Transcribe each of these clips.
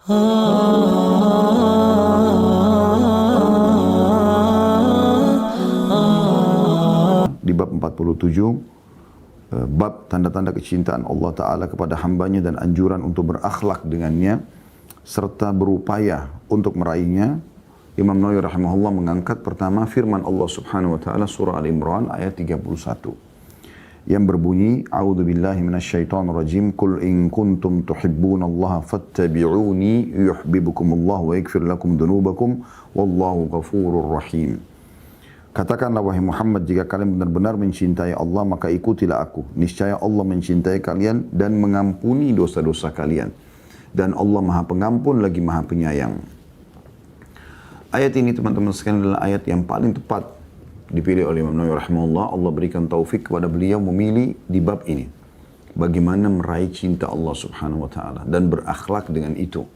Di bab 47, bab tanda-tanda kecintaan Allah Ta'ala kepada hambanya dan anjuran untuk berakhlak dengannya, serta berupaya untuk meraihnya. Imam Nawawi rahimahullah mengangkat pertama firman Allah Subhanahu Wa Ta'ala surah Al-Imran ayat 31. Yang berbunyi, A'udzu billahi minasyaitonir rajim, Qul in kuntum tuhibbunallaha fattabi'uni yuhibbukumullah wa yaghfir lakum dzunubakum wallahu ghafurur rahim. Katakanlah wahai Muhammad, jika kalian benar-benar mencintai Allah, maka ikutilah aku. Niscaya Allah mencintai kalian dan mengampuni dosa-dosa kalian. Dan Allah Maha Pengampun lagi Maha Penyayang. Ayat ini teman-teman sekalian adalah ayat yang paling tepat dipilih oleh Imam Nawawi rahimahullah. Allah berikan taufik kepada beliau memilih di bab ini. Bagaimana meraih cinta Allah subhanahu wa ta'ala dan berakhlak dengan itu.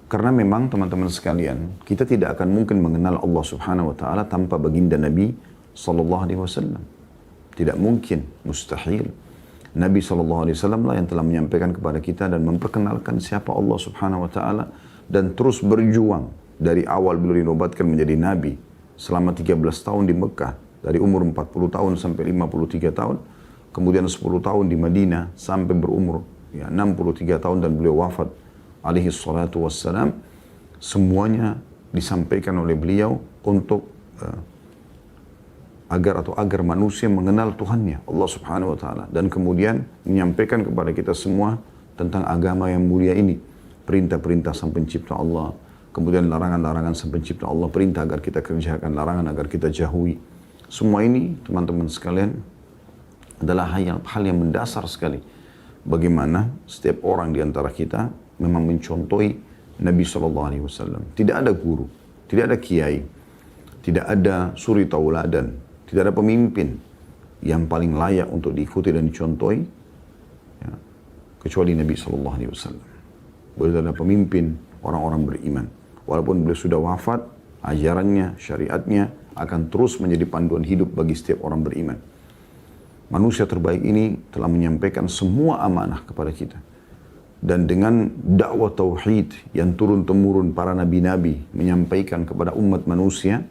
Karena memang teman-teman sekalian, kita tidak akan mungkin mengenal Allah subhanahu wa ta'ala tanpa baginda Nabi sallallahu alaihi wasallam. Tidak mungkin, mustahil. Nabi sallallahu alaihi wasallam lah yang telah menyampaikan kepada kita dan memperkenalkan siapa Allah subhanahu wa ta'ala dan terus berjuang dari awal beliau dinobatkan menjadi Nabi. Selama 13 tahun di Mekah, dari umur 40 tahun sampai 53 tahun, kemudian 10 tahun di Madinah sampai berumur 63 tahun dan beliau wafat alaihi salatu wassalam. Semuanya disampaikan oleh beliau untuk agar manusia mengenal Tuhannya, Allah subhanahu wa ta'ala. Dan kemudian menyampaikan kepada kita semua tentang agama yang mulia ini. Perintah-perintah sang pencipta Allah, kemudian larangan-larangan sang pencipta Allah, perintah agar kita kerjakan, larangan agar kita jauhi. Semua ini teman-teman sekalian adalah hal yang mendasar sekali. Bagaimana setiap orang di antara kita memang mencontohi Nabi SAW. Tidak ada guru, tidak ada kiai, tidak ada suri tauladan, tidak ada pemimpin yang paling layak untuk diikuti dan dicontohi kecuali Nabi SAW. Beliau adalah pemimpin orang-orang beriman. Walaupun beliau sudah wafat, ajarannya, syariatnya akan terus menjadi panduan hidup bagi setiap orang beriman. Manusia terbaik ini telah menyampaikan semua amanah kepada kita. Dan dengan dakwah tauhid yang turun-temurun para nabi-nabi menyampaikan kepada umat manusia,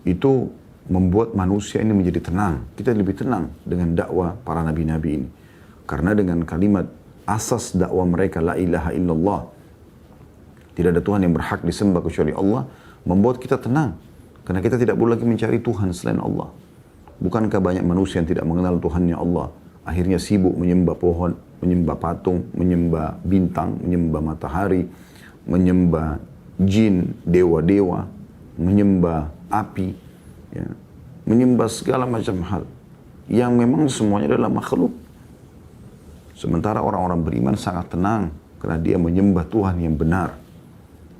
itu membuat manusia ini menjadi tenang. Kita lebih tenang dengan dakwah para nabi-nabi ini. Karena dengan kalimat asas dakwah mereka, la ilaha illallah, tidak ada Tuhan yang berhak disembah kecuali Allah, membuat kita tenang. Karena kita tidak perlu lagi mencari Tuhan selain Allah. Bukankah banyak manusia yang tidak mengenal Tuhannya Allah, akhirnya sibuk menyembah pohon, menyembah patung, menyembah bintang, menyembah matahari, menyembah jin, dewa-dewa, menyembah api, ya, menyembah segala macam hal yang memang semuanya adalah makhluk. Sementara orang-orang beriman sangat tenang karena dia menyembah Tuhan yang benar.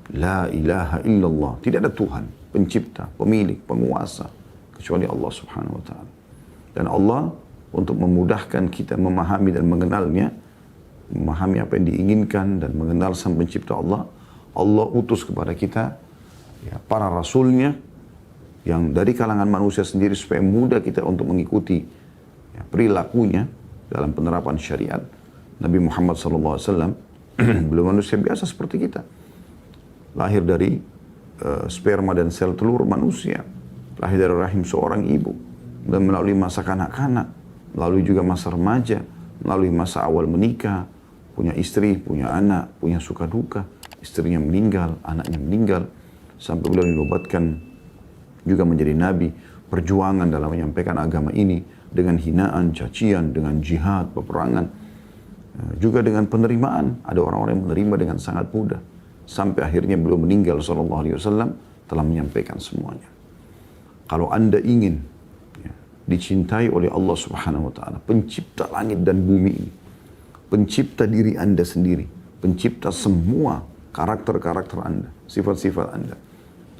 La ilaha illallah. Tidak ada Tuhan, pencipta, pemilik, penguasa, kecuali Allah subhanahu wa ta'ala. Dan Allah untuk memudahkan kita memahami dan mengenalnya, memahami apa yang diinginkan dan mengenal sang pencipta Allah, Allah utus kepada kita para rasulnya yang dari kalangan manusia sendiri supaya mudah kita untuk mengikuti perilakunya dalam penerapan syariat. Nabi Muhammad SAW belum manusia biasa seperti kita. Lahir dari sperma dan sel telur manusia. Lahir dari rahim seorang ibu. Dan melalui masa kanak-kanak. Melalui juga masa remaja. Melalui masa awal menikah. Punya istri, punya anak, punya suka duka. Istrinya meninggal, anaknya meninggal. Sampai beliau dinobatkan juga menjadi nabi. Perjuangan dalam menyampaikan agama ini. Dengan hinaan, cacian, dengan jihad, peperangan. Juga dengan penerimaan. Ada orang-orang yang menerima dengan sangat mudah. Sampai akhirnya beliau meninggal sallallahu alaihi wasallam telah menyampaikan semuanya. Kalau Anda ingin dicintai oleh Allah subhanahu wa ta'ala, pencipta langit dan bumi ini, pencipta diri Anda sendiri, pencipta semua karakter-karakter Anda, sifat-sifat Anda,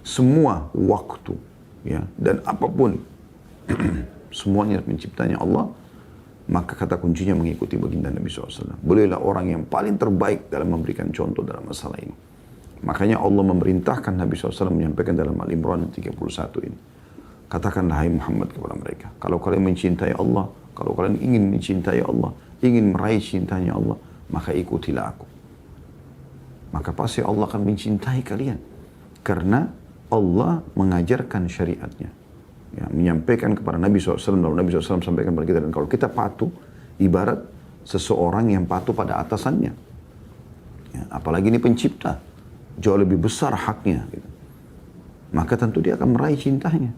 semua waktu, dan apapun, semuanya penciptanya Allah, maka kata kuncinya mengikuti baginda Nabi SAW. Beliaulah orang yang paling terbaik dalam memberikan contoh dalam masalah ini. Makanya Allah memerintahkan Nabi SAW menyampaikan dalam Al-Imran 31 ini. Katakanlah hai Muhammad kepada mereka, kalau kalian mencintai Allah, kalau kalian ingin mencintai Allah, ingin meraih cintanya Allah, maka ikutilah aku. maka pasti Allah akan mencintai kalian. Karena Allah mengajarkan syariatnya. Ya, menyampaikan kepada Nabi SAW, lalu Nabi SAW sampaikan kepada kita. Dan kalau kita patuh, ibarat seseorang yang patuh pada atasannya. Ya, apalagi ini pencipta, jauh lebih besar haknya. Gitu. Maka tentu dia akan meraih cintanya.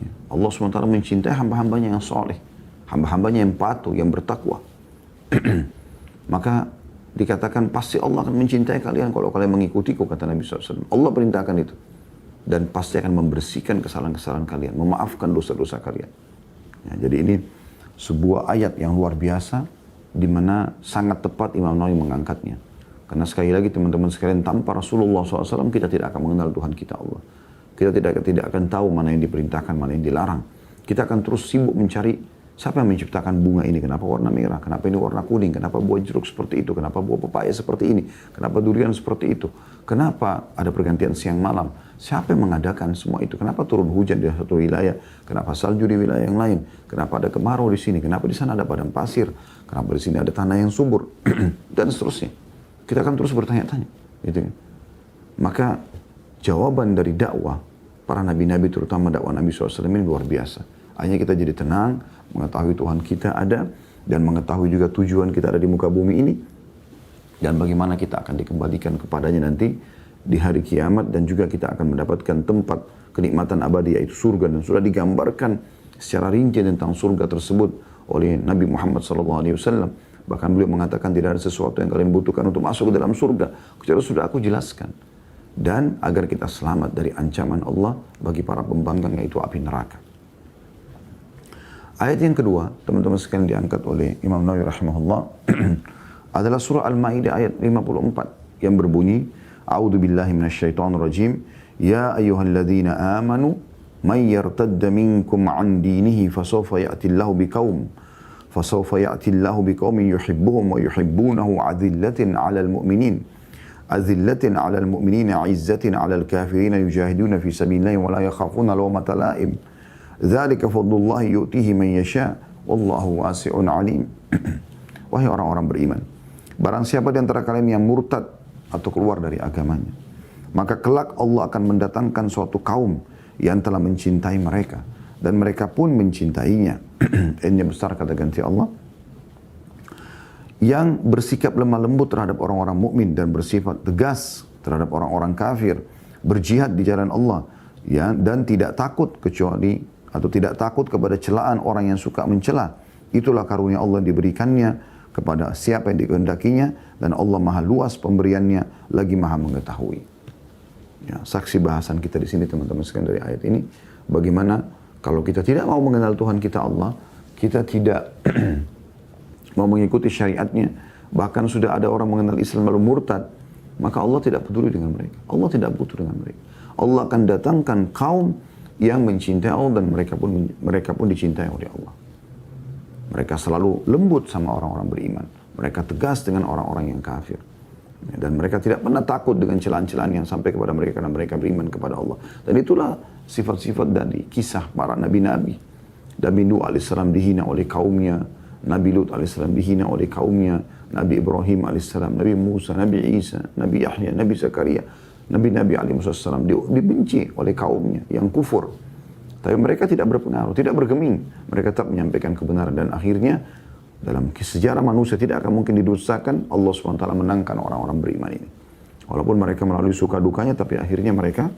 Ya, Allah SWT mencintai hamba-hambanya yang soleh. Hamba-hambanya yang patuh, yang bertakwa. Maka dikatakan pasti Allah akan mencintai kalian kalau kalian mengikutiku, kata Nabi SAW. Allah perintahkan itu. Dan pasti akan membersihkan kesalahan-kesalahan kalian, memaafkan dosa-dosa kalian. Ya, jadi ini sebuah ayat yang luar biasa, di mana sangat tepat Imam Nawawi mengangkatnya. Karena sekali lagi teman-teman sekalian, tanpa Rasulullah SAW kita tidak akan mengenal Tuhan kita Allah. Kita tidak akan tahu mana yang diperintahkan, mana yang dilarang. Kita akan terus sibuk mencari siapa yang menciptakan bunga ini, kenapa warna merah, kenapa ini warna kuning, kenapa buah jeruk seperti itu, kenapa buah pepaya seperti ini, kenapa durian seperti itu, kenapa ada pergantian siang malam, siapa yang mengadakan semua itu, kenapa turun hujan di satu wilayah, kenapa salju di wilayah yang lain, kenapa ada kemarau di sini, kenapa di sana ada padang pasir, kenapa di sini ada tanah yang subur, dan seterusnya. Kita akan terus bertanya-tanya. Gitu. Maka jawaban dari dakwah para nabi-nabi, terutama dakwah Nabi SAW ini luar biasa. Hanya kita jadi tenang, mengetahui Tuhan kita ada, dan mengetahui juga tujuan kita ada di muka bumi ini, dan bagaimana kita akan dikembalikan kepadanya nanti di hari kiamat, dan juga kita akan mendapatkan tempat kenikmatan abadi yaitu surga, dan sudah digambarkan secara rinci tentang surga tersebut oleh Nabi Muhammad SAW. Bahkan beliau mengatakan tidak ada sesuatu yang kalian butuhkan untuk masuk ke dalam surga, kecuali sudah aku jelaskan. Dan agar kita selamat dari ancaman Allah bagi para pembangkang, yaitu api neraka. Ayat yang kedua, teman-teman sekalian, diangkat oleh Imam Nawawi rahimahullah adalah surah Al-Maidah ayat 54 yang berbunyi, A'udzu billahi minasyaitonir rajim, ya ayyuhalladzina amanu may yartadda minkum 'an dinihi fasawfa ya'tillahu biqaumin yuhibbuhum wa yuhibbunahu 'adzillatin 'alal mu'minin 'izzatin 'alal kafirin yujahiduna fi sabilillahi wa la yakhafuna lawmata la'im. Dzalika fadlullahi yu'tihi man yasha wallahu wasi'un 'alim. Wahai orang-orang beriman, barang siapa di antara kalian yang murtad atau keluar dari agamanya, maka kelak Allah akan mendatangkan suatu kaum yang telah mencintai mereka dan mereka pun mencintainya. Ini besar kata ganti Allah, yang bersikap lemah lembut terhadap orang-orang mukmin dan bersifat tegas terhadap orang-orang kafir, berjihad di jalan Allah, ya, dan tidak takut kepada celaan orang yang suka mencela. Itulah karunia Allah diberikannya kepada siapa yang dikehendakinya, dan Allah maha luas pemberiannya, lagi maha mengetahui. Ya, saksi bahasan kita di sini teman-teman sekalian dari ayat ini, bagaimana kalau kita tidak mau mengenal Tuhan kita Allah, kita tidak mau mengikuti syariatnya, bahkan sudah ada orang mengenal Islam lalu murtad, maka Allah tidak peduli dengan mereka. Allah tidak butuh dengan mereka. Allah akan datangkan kaum yang mencintai Allah, dan mereka pun dicintai oleh Allah. Mereka selalu lembut sama orang-orang beriman. Mereka tegas dengan orang-orang yang kafir. Dan mereka tidak pernah takut dengan celaan-celaan yang sampai kepada mereka karena mereka beriman kepada Allah. Dan itulah sifat-sifat dari kisah para nabi-nabi. Nabi Nuh alaihissalam dihina oleh kaumnya. Nabi Lut alaihissalam dihina oleh kaumnya. Nabi Ibrahim alaihissalam, Nabi Musa, Nabi Isa, Nabi Yahya, Nabi Zakaria. Nabi-Nabi alaihissalam dibenci oleh kaumnya yang kufur. Tapi mereka tidak berpengaruh, tidak bergeming. Mereka tetap menyampaikan kebenaran, dan akhirnya dalam sejarah manusia tidak akan mungkin didustakan. Allah SWT menangkan orang-orang beriman ini. Walaupun mereka melalui suka dukanya, tapi akhirnya mereka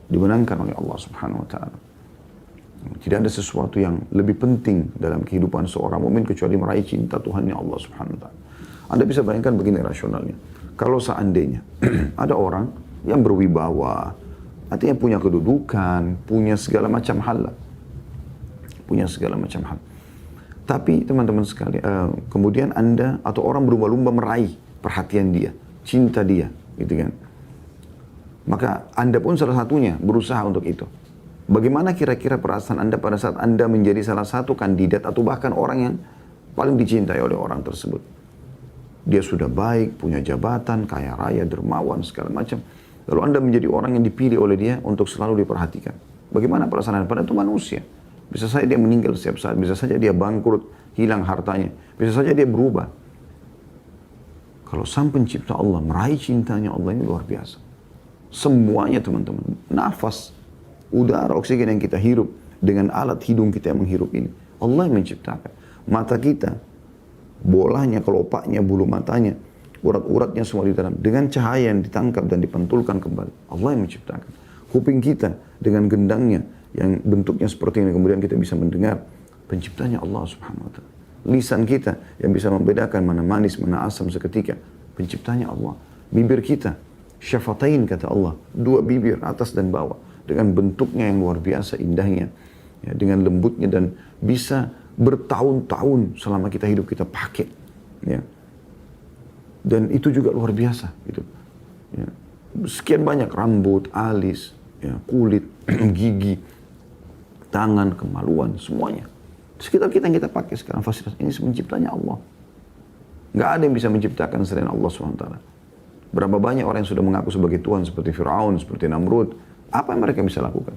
dimenangkan oleh Allah SWT. Tidak ada sesuatu yang lebih penting dalam kehidupan seorang mukmin kecuali meraih cinta Tuhannya Allah SWT. Anda bisa bayangkan begini rasionalnya. Kalau seandainya ada orang yang berwibawa, artinya punya kedudukan, punya segala macam hal. Tapi teman-teman sekali, kemudian Anda atau orang berlomba-lomba meraih perhatian dia, cinta dia, gitu kan. Maka Anda pun salah satunya berusaha untuk itu. Bagaimana kira-kira perasaan Anda pada saat Anda menjadi salah satu kandidat atau bahkan orang yang paling dicintai oleh orang tersebut? Dia sudah baik, punya jabatan, kaya raya, dermawan, segala macam. Lalu Anda menjadi orang yang dipilih oleh dia untuk selalu diperhatikan. Bagaimana perasaan Anda? Padahal itu manusia. Bisa saja dia meninggal setiap saat, bisa saja dia bangkrut, hilang hartanya, bisa saja dia berubah. Kalau sang pencipta Allah meraih cintanya Allah ini luar biasa. Semuanya teman-teman, nafas, udara, oksigen yang kita hirup, dengan alat hidung kita yang menghirup ini, Allah yang menciptakan. Mata kita, bolanya, kelopaknya, bulu matanya, urat-uratnya semua di dalam, dengan cahaya yang ditangkap dan dipantulkan kembali, Allah yang menciptakan. Kuping kita dengan gendangnya yang bentuknya seperti ini, kemudian kita bisa mendengar, penciptanya Allah subhanahu wa ta'ala. Lisan kita yang bisa membedakan mana manis, mana asam seketika, penciptanya Allah. Bibir kita, syafatain kata Allah, dua bibir atas dan bawah, dengan bentuknya yang luar biasa indahnya, ya, dengan lembutnya, dan bisa bertahun-tahun selama kita hidup kita pakai, ya. Dan itu juga luar biasa gitu, ya. Sekian banyak rambut, alis, ya, kulit, gigi, tangan, kemaluan, semuanya. Sekitar kita yang kita pakai sekarang, fasilitas ini menciptanya Allah. Nggak ada yang bisa menciptakan selain Allah SWT. Berapa banyak orang yang sudah mengaku sebagai Tuhan, seperti Fir'aun, seperti Namrud. Apa yang mereka bisa lakukan?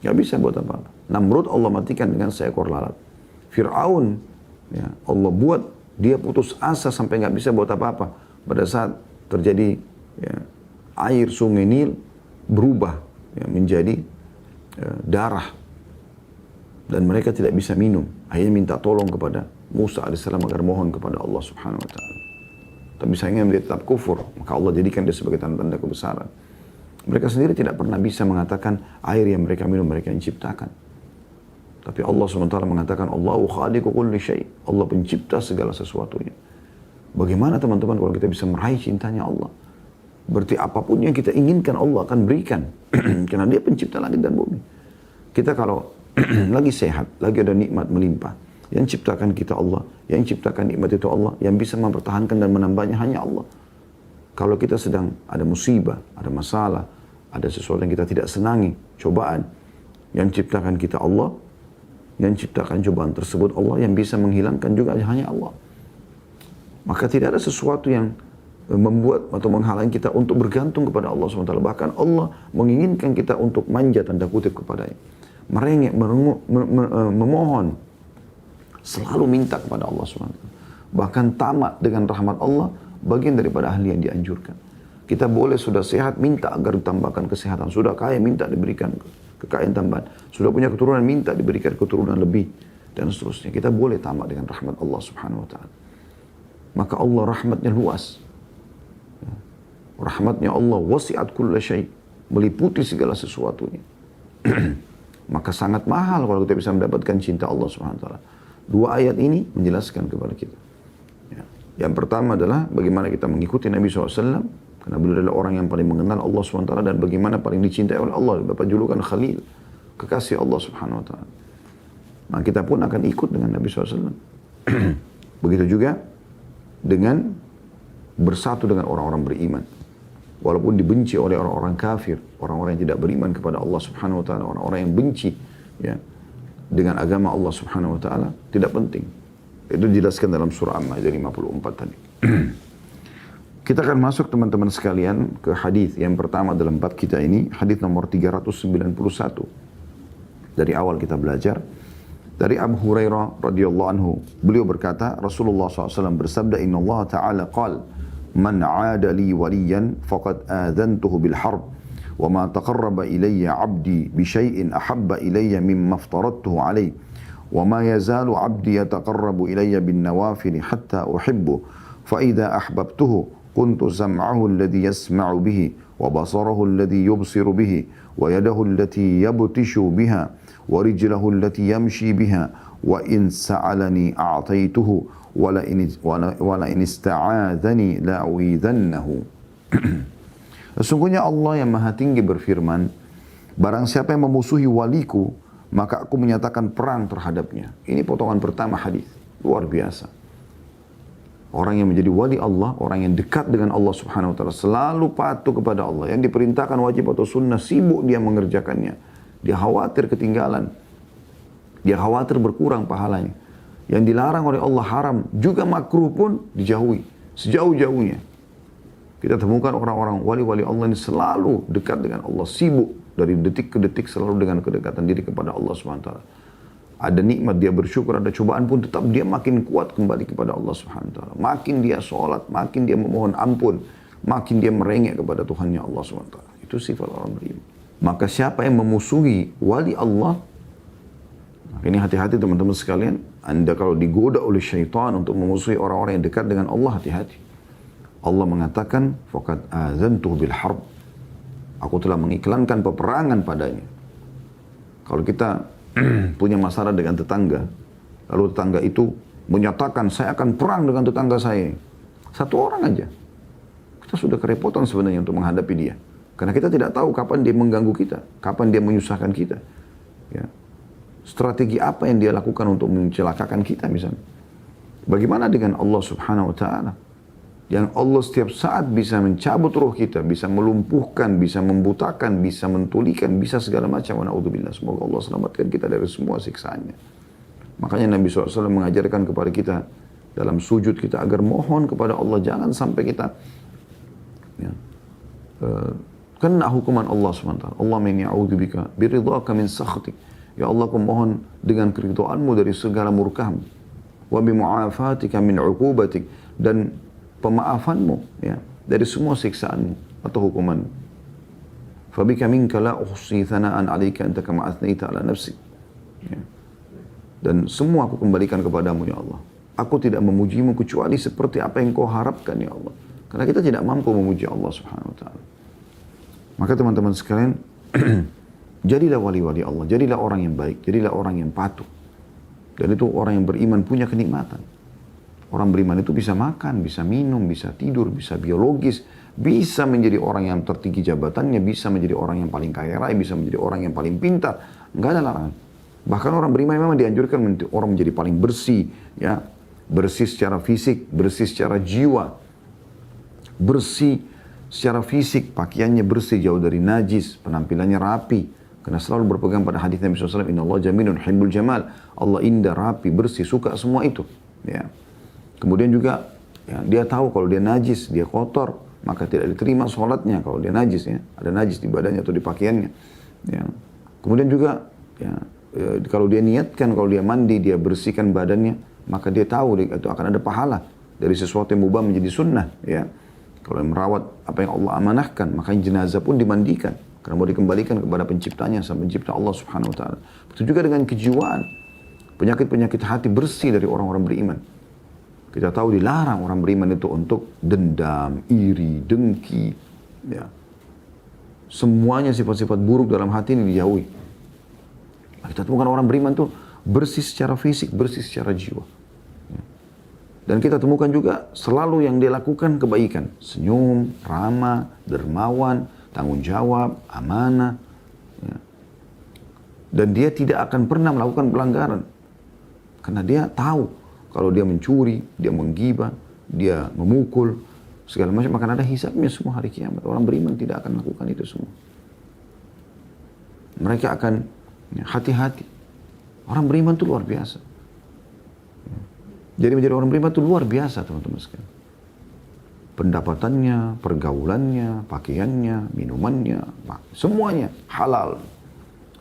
Nggak bisa buat apa-apa. Namrud Allah matikan dengan seekor lalat. Fir'aun, ya, Allah buat dia putus asa sampai nggak bisa buat apa-apa. Pada saat terjadi, ya, air sungai Nil berubah, ya, menjadi, ya, darah. Dan mereka tidak bisa minum. Akhirnya minta tolong kepada Musa AS agar mohon kepada Allah Subhanahu Wa Taala. Tapi sayangnya dia tetap kufur. Maka Allah jadikan dia sebagai tanda-tanda kebesaran. Mereka sendiri tidak pernah bisa mengatakan air yang mereka minum mereka yang ciptakan. Tapi Allah SWT mengatakan Allahu khaliqu kulli syai'. Allah pencipta segala sesuatunya. Bagaimana teman-teman kalau kita bisa meraih cintanya Allah? Berarti apapun yang kita inginkan Allah akan berikan. Karena dia pencipta langit dan bumi. Kita kalau lagi sehat, lagi ada nikmat melimpah, yang ciptakan kita Allah, yang ciptakan nikmat itu Allah, yang bisa mempertahankan dan menambahnya hanya Allah. Kalau kita sedang ada musibah, ada masalah, ada sesuatu yang kita tidak senangi, cobaan, yang ciptakan kita Allah, yang ciptakan cobaan tersebut Allah, yang bisa menghilangkan juga hanya Allah. Maka tidak ada sesuatu yang membuat atau menghalangi kita untuk bergantung kepada Allah SWT. Bahkan Allah menginginkan kita untuk manja tanda kutip kepadanya. Merengek, memohon, selalu minta kepada Allah SWT. Bahkan tamak dengan rahmat Allah, bagian daripada ahli yang dianjurkan. Kita boleh sudah sehat, minta agar ditambahkan kesehatan. Sudah kaya, minta diberikan kekayaan tambahan. Sudah punya keturunan, minta diberikan keturunan lebih. Dan seterusnya. Kita boleh tamak dengan rahmat Allah Subhanahu Wa Ta'ala. Maka Allah rahmatnya luas. Rahmatnya Allah wasi'at kulla syai', meliputi segala sesuatunya. Maka sangat mahal kalau kita bisa mendapatkan cinta Allah SWT. Dua ayat ini menjelaskan kepada kita. Ya. Yang pertama adalah bagaimana kita mengikuti Nabi SAW, karena beliau adalah orang yang paling mengenal Allah SWT, dan bagaimana paling dicintai oleh Allah. Bapak julukan Khalil, kekasih Allah SWT. Maka kita pun akan ikut dengan Nabi SAW. Begitu juga dengan bersatu dengan orang-orang beriman. Walaupun dibenci oleh orang-orang kafir, orang-orang yang tidak beriman kepada Allah Subhanahu Wa Taala, orang-orang yang benci, ya, dengan agama Allah Subhanahu Wa Taala, tidak penting. Itu dijelaskan dalam surah Al-Maidah 54 tadi. Kita akan masuk teman-teman sekalian ke hadis yang pertama dalam bab kita ini, hadis nomor 391. Dari awal kita belajar dari Abu Hurairah radhiyallahu anhu, beliau berkata, Rasulullah SAW bersabda, Inna Allah Ta'ala qala, Man 'ada li waliyan faqad adhantuhu bil harb wa ma taqarraba ilayya 'abdi bi syai'in ahabba ilayya mimma aftaradtuhu alayhi wa ma yazalu 'abdi yataqarrabu ilayya bin nawafil hatta uhibbu fa idza ahbabtuhu kuntu sam'ahu alladhi yasma'u bihi wa basarahu alladhi yubsiru bihi wa yadahu allati yabtishu biha wa rijlahu allati yamshi biha wa in sa'alani a'taytuhu wala in ista'adzani la'uidhannahu. Sesungguhnya Allah yang Maha Tinggi berfirman, barang siapa yang memusuhi waliku, maka aku menyatakan perang terhadapnya. Ini potongan pertama hadis. Luar biasa. Orang yang menjadi wali Allah, orang yang dekat dengan Allah Subhanahu Wa Taala, selalu patuh kepada Allah. Yang diperintahkan wajib atau sunnah, sibuk dia mengerjakannya. Dia khawatir ketinggalan. Dia khawatir berkurang pahalanya. Yang dilarang oleh Allah haram, juga makruh pun dijauhi. Sejauh-jauhnya. Kita temukan orang-orang wali-wali Allah ini selalu dekat dengan Allah. Sibuk dari detik ke detik selalu dengan kedekatan diri kepada Allah SWT. Ada nikmat dia bersyukur, ada cobaan pun tetap dia makin kuat kembali kepada Allah Subhanahu wa taala. Makin dia sholat, makin dia memohon ampun, makin dia merengek kepada Tuhannya Allah Subhanahu wa taala. Itu sifat orang beriman. Maka siapa yang memusuhi wali Allah, ini hati-hati teman-teman sekalian, Anda kalau digoda oleh syaitan untuk memusuhi orang-orang yang dekat dengan Allah, hati-hati. Allah mengatakan, faqad azantuhu bil harb. Aku telah mengiklankan peperangan padanya. Kalau kita punya masalah dengan tetangga, lalu tetangga itu menyatakan, saya akan perang dengan tetangga saya. Satu orang aja. Kita sudah kerepotan sebenarnya untuk menghadapi dia. Karena kita tidak tahu kapan dia mengganggu kita, kapan dia menyusahkan kita. Ya. Strategi apa yang dia lakukan untuk mencelakakan kita misalnya. Bagaimana dengan Allah Subhanahu wa taala? Yang Allah setiap saat bisa mencabut roh kita, bisa melumpuhkan, bisa membutakan, bisa mentulikan, bisa segala macam. Na'udzubillah. Semoga Allah selamatkan kita dari semua siksaannya. Makanya Nabi SAW mengajarkan kepada kita dalam sujud kita agar mohon kepada Allah. Jangan sampai kita kena hukuman Allah SWT. Allahumma inni a'udzubika biridhaka min sakhatik. Ya Allah, aku mohon dengan keridhaanmu dari segala murkamu. Wa bimu'afatika min 'uqubatik, dan pemaafanmu ya dari semua siksaanmu atau hukumanmu. Fabika minka la uhsi thana'an 'alaika anta kama athnaita 'ala nafsi. Ya. Dan semua aku kembalikan kepadamu ya Allah. Aku tidak memujimu kecuali seperti apa yang kau harapkan ya Allah. Karena kita tidak mampu memuji Allah Subhanahu wa taala. Maka teman-teman sekalian, jadilah wali-wali Allah, jadilah orang yang baik, jadilah orang yang patuh. Dan itu orang yang beriman punya kenikmatan. Orang beriman itu bisa makan, bisa minum, bisa tidur, bisa biologis, bisa menjadi orang yang tertinggi jabatannya, bisa menjadi orang yang paling kaya raya, bisa menjadi orang yang paling pintar. Enggak ada larangan. Bahkan orang beriman memang dianjurkan orang menjadi paling bersih, ya, bersih secara fisik, bersih secara jiwa, bersih secara fisik, pakaiannya bersih, jauh dari najis, penampilannya rapi. Karena selalu berpegang pada hadis Nabi SAW, Inna Allah jamilun hibbul jamal. Allah indah, rapi, bersih, suka semua itu. Ya. Kemudian juga ya, dia tahu kalau dia najis, dia kotor, maka tidak diterima sholatnya kalau dia najis. Ya. Ada najis di badannya atau di pakaiannya. Ya. Kemudian juga ya, kalau dia niatkan, kalau dia mandi, dia bersihkan badannya, maka dia tahu itu akan ada pahala dari sesuatu yang mubah menjadi sunnah. Ya. Kalau merawat apa yang Allah amanahkan, maka jenazah pun dimandikan. Karena mau dikembalikan kepada penciptanya, sama pencipta Allah Subhanahu wa ta'ala. Begitu juga dengan kejiwaan. Penyakit-penyakit hati bersih dari orang-orang beriman. Kita tahu dilarang orang beriman itu untuk dendam, iri, dengki. Ya. Semuanya sifat-sifat buruk dalam hati ini dijauhi. Kita temukan orang beriman itu bersih secara fisik, bersih secara jiwa. Ya. Dan kita temukan juga selalu yang dia lakukan kebaikan. Senyum, ramah, dermawan, tanggung jawab, amanah. Ya. Dan dia tidak akan pernah melakukan pelanggaran. Karena dia tahu kalau dia mencuri, dia menggibah, dia memukul, segala macam akan ada hisabnya semua hari kiamat. Orang beriman tidak akan melakukan itu semua. Mereka akan hati-hati. Orang beriman itu luar biasa. Jadi menjadi orang beriman itu luar biasa teman-teman sekalian. Pendapatannya, pergaulannya, pakaiannya, minumannya, semuanya halal.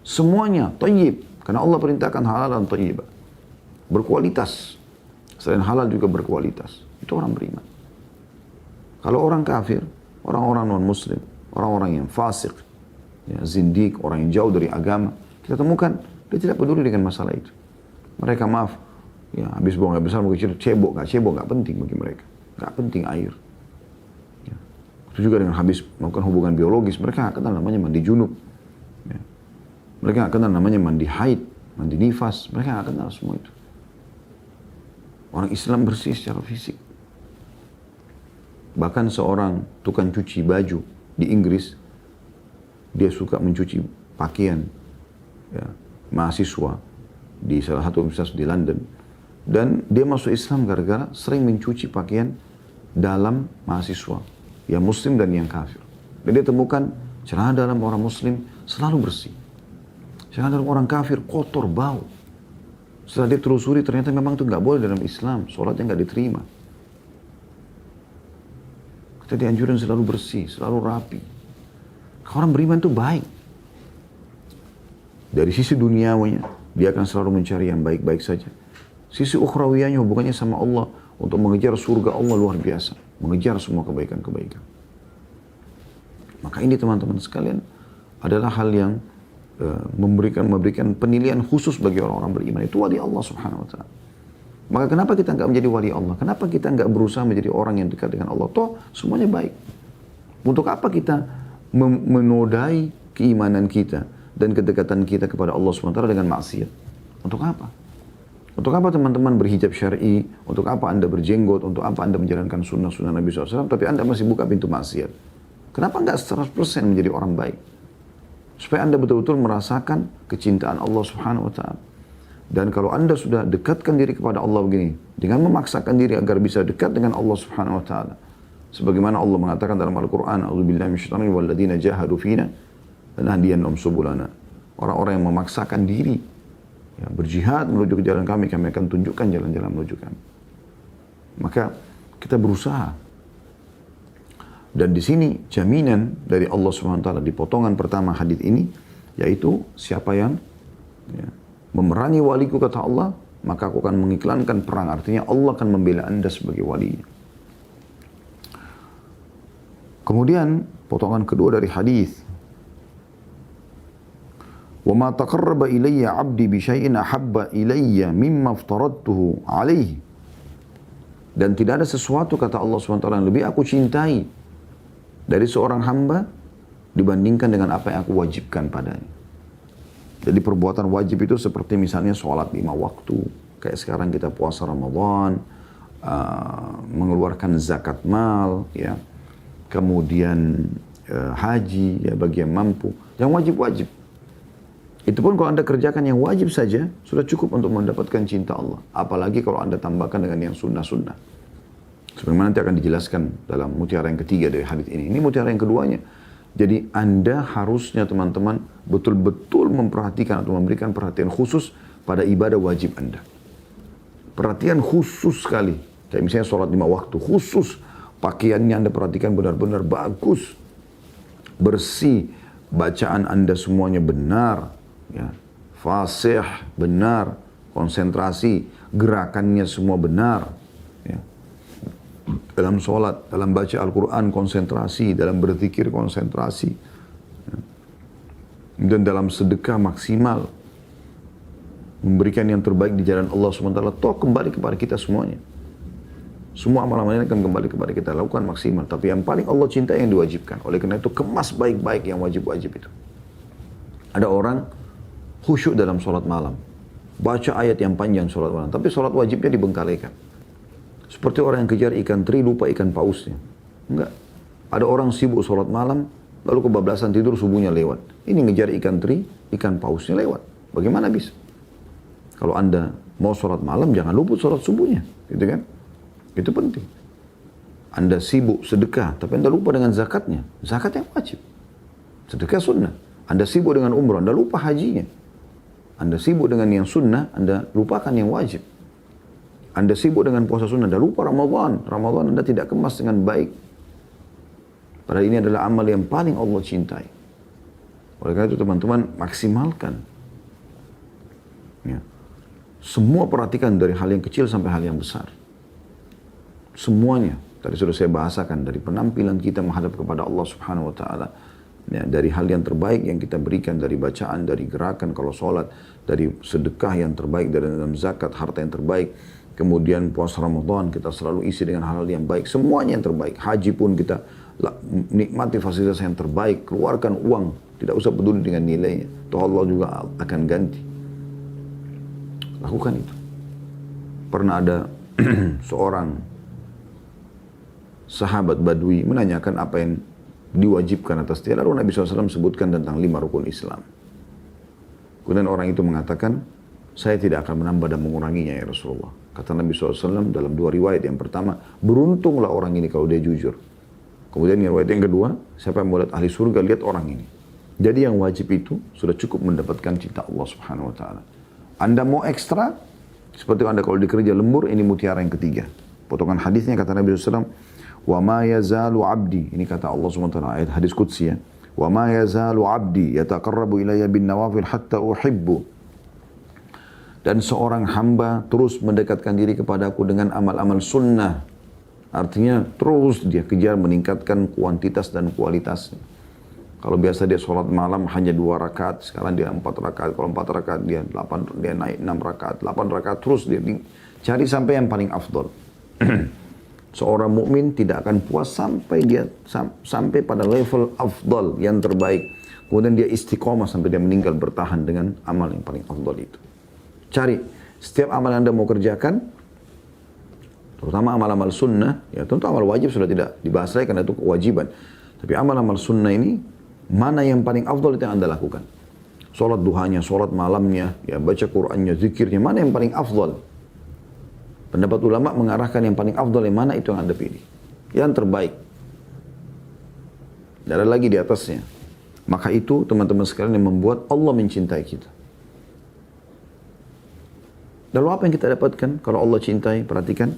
Semuanya thayyib. Karena Allah perintahkan halal dan thayyib. Berkualitas. Selain halal juga berkualitas. Itu orang beriman. Kalau orang kafir, orang-orang non-muslim, orang-orang yang fasik, ya, zindik, orang yang jauh dari agama, kita temukan dia tidak peduli dengan masalah itu. Mereka maaf, ya habis buang air besar, mungkin cebok, nggak penting bagi mereka. Nggak penting air. Ya. Itu juga dengan habis melakukan hubungan biologis, mereka nggak kenal namanya mandi junub. Ya. Mereka nggak kenal namanya mandi haid, mandi nifas, mereka nggak kenal semua itu. Orang Islam bersih secara fisik. Bahkan seorang tukang cuci baju di Inggris, dia suka mencuci pakaian ya, mahasiswa di salah satu universitas di London. Dan dia masuk Islam gara-gara sering mencuci pakaian dalam mahasiswa, yang muslim dan yang kafir. Dan dia temukan celana dalam orang muslim selalu bersih. Celana dalam orang kafir kotor, bau. Setelah dia telusuri ternyata memang itu nggak boleh dalam Islam, sholatnya nggak diterima. Kita dianjurin selalu bersih, selalu rapi. Orang beriman itu baik. Dari sisi duniawinya, dia akan selalu mencari yang baik-baik saja. Sisi ukhrawiyahnya hubungannya sama Allah untuk mengejar surga Allah luar biasa, mengejar semua kebaikan-kebaikan. Maka ini teman-teman sekalian adalah hal yang memberikan penilaian khusus bagi orang-orang beriman. Itu wali Allah Subhanahu wa taala. Maka kenapa kita enggak menjadi wali Allah? Kenapa kita enggak berusaha menjadi orang yang dekat dengan Allah? Toh semuanya baik. Untuk apa kita menodai keimanan kita dan kedekatan kita kepada Allah Subhanahu wa taala dengan maksiat? Untuk apa? Untuk apa teman-teman berhijab syar'i? Untuk apa Anda berjenggot? Untuk apa Anda menjalankan sunnah-sunnah Nabi SAW? Tapi Anda masih buka pintu maksiat. Kenapa enggak 100% menjadi orang baik? Supaya Anda betul-betul merasakan kecintaan Allah Subhanahu wa taala. Dan kalau Anda sudah dekatkan diri kepada Allah begini, dengan memaksakan diri agar bisa dekat dengan Allah Subhanahu wa taala. Sebagaimana Allah mengatakan dalam Al-Qur'an, "A'udzubillahi minasyaitonir walladzina jahadu fina lanahdiyannahum subulana." Orang-orang yang memaksakan diri ya, berjihad menuju ke jalan kami akan tunjukkan jalan-jalan menuju kami. Maka kita berusaha. Dan di sini jaminan dari Allah Subhanahu wa taala di potongan pertama hadis ini yaitu siapa yang ya, memerangi waliku kata Allah, maka aku akan mengiklankan perang. Artinya Allah akan membela Anda sebagai walinya. Kemudian potongan kedua dari hadis, "Wa ma taqarraba ilayya 'abdi bi syai'in ahabba ilayya mimma aftaradtuhu 'alaihi." Dan tidak ada sesuatu kata Allah SWT yang lebih aku cintai dari seorang hamba dibandingkan dengan apa yang aku wajibkan padanya. Jadi perbuatan wajib itu seperti misalnya sholat 5 waktu. Kayak sekarang kita puasa Ramadan, mengeluarkan zakat mal, ya. Kemudian haji, ya bagi yang mampu. Yang wajib-wajib. Itu pun kalau Anda kerjakan yang wajib saja, sudah cukup untuk mendapatkan cinta Allah. Apalagi kalau Anda tambahkan dengan yang sunnah-sunnah. Sebagaimana nanti akan dijelaskan dalam mutiara yang ketiga dari hadis ini. Ini mutiara yang keduanya. Jadi Anda harusnya teman-teman betul-betul memperhatikan atau memberikan perhatian khusus pada ibadah wajib Anda. Perhatian khusus sekali. Kayak misalnya sholat 5 waktu. Khusus. Pakaiannya Anda perhatikan benar-benar bagus. Bersih. Bacaan Anda semuanya benar. Ya. Fasih, benar. Konsentrasi. Gerakannya semua benar. Ya. Dalam sholat, dalam baca Al-Quran konsentrasi, dalam berzikir konsentrasi. Dan dalam sedekah maksimal. Memberikan yang terbaik di jalan Allah SWT. Toh kembali kepada kita semuanya. Semua amalan-amalan ini akan kembali kepada kita. Lakukan maksimal. Tapi yang paling Allah cintai yang diwajibkan. Oleh karena itu kemas baik-baik yang wajib-wajib itu. Ada orang khusyuk dalam sholat malam. Baca ayat yang panjang sholat malam. Tapi sholat wajibnya dibengkalikan. Seperti orang yang kejar ikan teri, lupa ikan pausnya. Enggak. Ada orang sibuk sholat malam, lalu kebablasan tidur, subuhnya lewat. Ini ngejar ikan teri, ikan pausnya lewat. Bagaimana bisa? Kalau Anda mau sholat malam, jangan luput sholat subuhnya. Gitu kan? Itu penting. Anda sibuk sedekah, tapi Anda lupa dengan zakatnya. Zakat yang wajib. Sedekah sunnah. Anda sibuk dengan umrah, Anda lupa hajinya. Anda sibuk dengan yang sunnah, Anda lupakan yang wajib. Anda sibuk dengan puasa sunnah, Anda lupa Ramadan. Ramadan Anda tidak kemas dengan baik. Padahal ini adalah amal yang paling Allah cintai. Oleh karena itu teman-teman, maksimalkan. Ya. Semua perhatikan dari hal yang kecil sampai hal yang besar. Semuanya. Tadi sudah saya bahasakan dari penampilan kita menghadap kepada Allah Subhanahu wa taala. Ya, dari hal yang terbaik yang kita berikan, dari bacaan, dari gerakan kalau sholat, dari sedekah yang terbaik, dari dalam zakat, harta yang terbaik. Kemudian puasa Ramadan kita selalu isi dengan hal-hal yang baik. Semuanya yang terbaik. Haji pun kita nikmati fasilitas yang terbaik. Keluarkan uang. Tidak usah peduli dengan nilainya. Toh Allah juga akan ganti. Lakukan itu. Pernah ada seorang sahabat Badui menanyakan apa yang diwajibkan atas dia. Lalu Nabi SAW sebutkan tentang 5 rukun Islam. Kemudian orang itu mengatakan, saya tidak akan menambah dan menguranginya ya Rasulullah. Kata Nabi SAW dalam 2 riwayat. Yang pertama, beruntunglah orang ini kalau dia jujur. Kemudian riwayat yang kedua, siapa yang mau lihat ahli surga, lihat orang ini. Jadi yang wajib itu sudah cukup mendapatkan cinta Allah Subhanahu wa taala. Anda mau ekstra, seperti Anda kalau dikerja lembur, ini mutiara yang ketiga. Potongan hadisnya kata Nabi SAW, wa ma yazalu abdi, ini kata Allah SWT, ayat hadis qudsi ya, wa ma yazalu abdi yataqarrabu ilayya bin nawafil hatta uhibbu Dan seorang hamba terus mendekatkan diri kepadaku dengan amal-amal sunnah. Artinya terus dia kejar meningkatkan kuantitas dan kualitasnya. Kalau biasa dia sholat malam hanya 2 rakaat, sekarang dia 4 rakaat. Kalau 4 rakaat dia 8, dia naik 6 rakaat, 8 rakaat terus dia cari sampai yang paling afdol. Seorang mukmin tidak akan puas sampai dia sampai pada level afdol yang terbaik. Kemudian dia istiqomah sampai dia meninggal bertahan dengan amal yang paling afdol itu. Cari setiap amal yang Anda mau kerjakan, terutama amal-amal sunnah, ya tentu amal wajib sudah tidak dibahas lagi karena itu kewajiban. Tapi amal-amal sunnah ini, mana yang paling afdal itu yang Anda lakukan. Sholat duhanya, sholat malamnya, ya baca Qur'annya, zikirnya, mana yang paling afdal. Pendapat ulama mengarahkan yang paling afdal yang mana itu yang Anda pilih. Yang terbaik. Tidak ada lagi di atasnya. Maka itu teman-teman sekalian yang membuat Allah mencintai kita. Lalu apa yang kita dapatkan kalau Allah cintai? Perhatikan.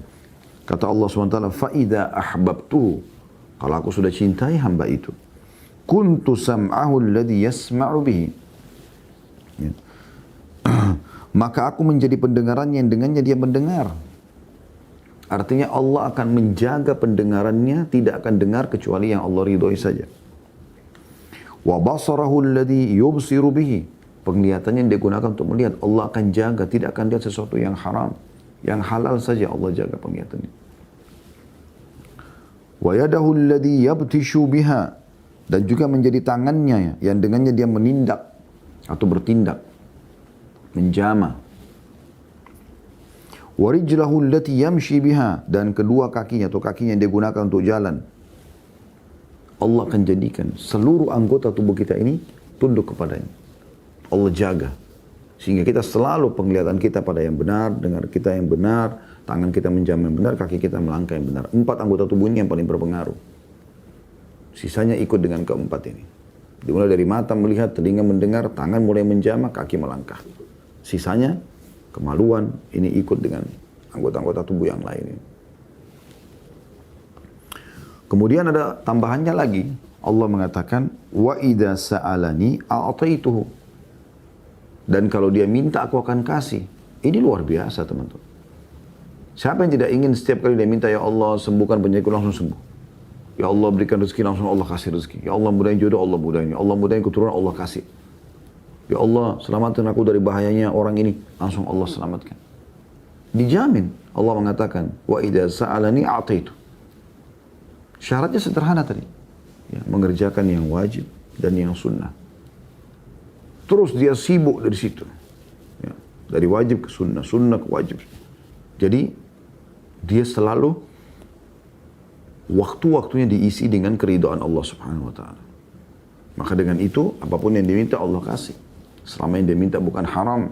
Kata Allah SWT, فَإِذَا أَحْبَبْتُهُ. Kalau aku sudah cintai hamba itu. Kuntu sam'ahu alladhi yasma'u bihi. Ya. Maka aku menjadi pendengarannya yang dengannya dia mendengar. Artinya Allah akan menjaga pendengarannya, tidak akan dengar kecuali yang Allah ridhoi saja. Wa basarahu alladhi yubsiru bihi. Penglihatannya yang digunakan untuk melihat, Allah akan jaga, tidak akan lihat sesuatu yang haram. Yang halal saja Allah jaga penglihatannya. Wa yadahu alladhi yabtishu biha. Dan juga menjadi tangannya yang dengannya dia menindak atau bertindak, menjama. Wa rijlahu allati yamshi biha. Dan kedua kakinya atau kakinya yang digunakan untuk jalan. Allah akan jadikan seluruh anggota tubuh kita ini tunduk kepadanya. Allah jaga. Sehingga kita selalu penglihatan kita pada yang benar, dengar kita yang benar, tangan kita menjama yang benar, kaki kita melangkah yang benar. 4 anggota tubuh ini yang paling berpengaruh. Sisanya ikut dengan keempat ini. Dimulai dari mata melihat, telinga mendengar, tangan mulai menjama, kaki melangkah. Sisanya kemaluan ini ikut dengan anggota-anggota tubuh yang lain. Kemudian ada tambahannya lagi. Allah mengatakan, wa idza sa'alani a'taituhu. Dan kalau dia minta aku akan kasih. Ini luar biasa teman-teman. Siapa yang tidak ingin setiap kali dia minta, ya Allah sembuhkan penyakitku, langsung sembuh. Ya Allah berikan rezeki, langsung Allah kasih rezeki. Ya Allah mudahin jodoh, Allah mudahin. Ya Allah mudahin keturunan, Allah kasih. Ya Allah selamatkan aku dari bahayanya orang ini, langsung Allah selamatkan. Dijamin. Allah mengatakan, wa idza sa'alani a'taitu. Syaratnya sederhana tadi. Ya, mengerjakan yang wajib dan yang sunnah. Terus dia sibuk dari situ. Ya, dari wajib ke sunnah, sunnah ke wajib. Jadi dia selalu waktu-waktunya diisi dengan keridhaan Allah Subhanahu wa taala. Maka dengan itu apapun yang diminta Allah kasih. Selama yang dia minta bukan haram.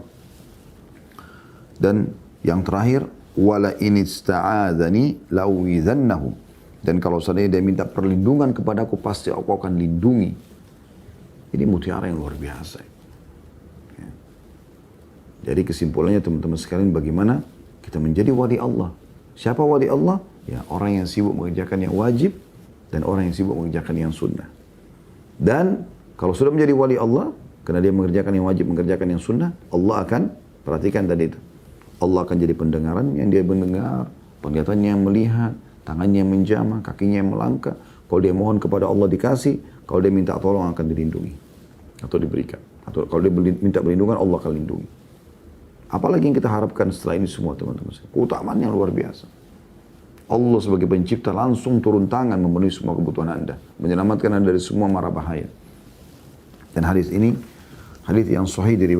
Dan yang terakhir, wala in ista'adzani la'uidzannahu. Dan kalau seandainya dia minta perlindungan kepadaku, pasti aku akan lindungi. Ini mutiara yang luar biasa. Ya. Jadi kesimpulannya teman-teman sekalian, bagaimana kita menjadi wali Allah. Siapa wali Allah? Ya, orang yang sibuk mengerjakan yang wajib dan orang yang sibuk mengerjakan yang sunnah. Dan kalau sudah menjadi wali Allah, karena dia mengerjakan yang wajib, mengerjakan yang sunnah, Allah akan, perhatikan tadi itu, Allah akan jadi pendengaran yang dia mendengar, penglihatannya yang melihat, tangannya yang menjamah, kakinya yang melangkah. Kalau dia mohon kepada Allah dikasih, kalau dia minta tolong akan dilindungi atau diberikan. Atau kalau dia minta perlindungan, Allah akan lindungi. Apalagi yang kita harapkan setelah ini semua teman-teman. Keutamaan yang luar biasa. Allah sebagai pencipta langsung turun tangan memenuhi semua kebutuhan Anda. Menyelamatkan Anda dari semua mara bahaya. Dan hadis ini, hadis yang sahih diriwayatkan